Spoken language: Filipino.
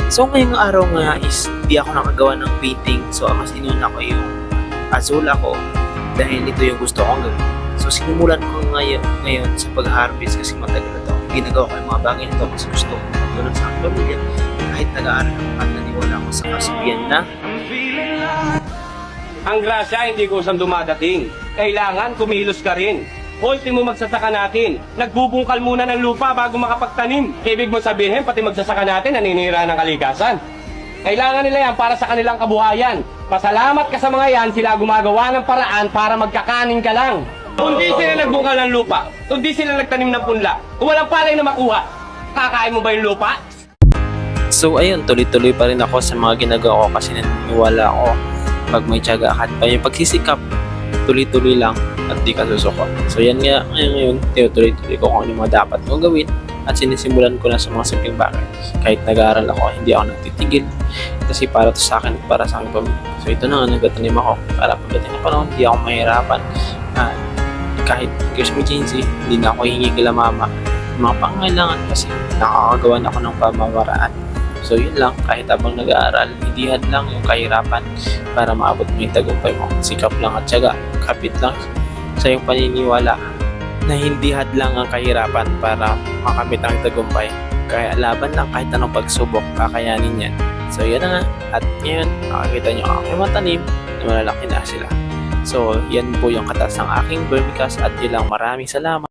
So ngayong araw nga is hindi ako nakagawa ng painting. So mas inuna ko yung azul ako dahil ito yung gusto kong gawin. So sinimulan ko ngayon sa pag-harvest kasi matagal na ito. Ginagawa ko yung mga bagay nito kasi gusto ko matulong sa aking pamilya kahit nag-aaral ako at naniwala ko sa kasabihan na ang grasya hindi kusang dumadating. Kailangan kumilos ka rin. Ultimo magsasaka natin. Nagbubungkal muna ng lupa bago makapagtanim. Ibig mo sabihin, pati magsasaka natin, naninira ng kalikasan. Kailangan nila yan para sa kanilang kabuhayan. Pasalamat ka sa mga yan, sila gumagawa ng paraan para magkakanin ka lang. Kung di sila nagbungkal ng lupa, kung di sila nagtanim ng punla, kung walang palay na makuha, kakain mo ba yung lupa? So ayun, tuloy-tuloy pa rin ako sa mga ginagawa ko kasi naniniwala ako pag may tiyaga at yung pagsisikap, tuloy-tuloy lang at di ka susuko. So yan nga, ngayon, tinutuloy-tuloy ko kung ano yung mga dapat kong gawin at sinisimulan ko na sa mga simpleng bagay. Kahit nag-aaral ako, hindi ako nagtitigil kasi para to sa akin at para sa aking pamilya. So ito na nga, nagtatanim ako para pagdating na panahon, hindi ako mahirapan. Kahit emergency, hindi na ako hingi kila mama ng mga pangailangan kasi nakakagawa na ako ng pamamaraan. So yun lang, kahit habang nag-aaral, hindi hadlang yung kahirapan para maabot mo yung tagumpay mo. Sikap lang at tiyaga, kapit lang sa iyong paniniwala na hindi hadlang ang kahirapan para makamit ang tagumpay. Kaya laban lang kahit anong pagsubok, kakayanin yan. So yun na nga, at ngayon, nakakita nyo ang aking matanim na malalaki na sila. So yan po yung katas ng aking vermicast at yun lang, maraming salamat.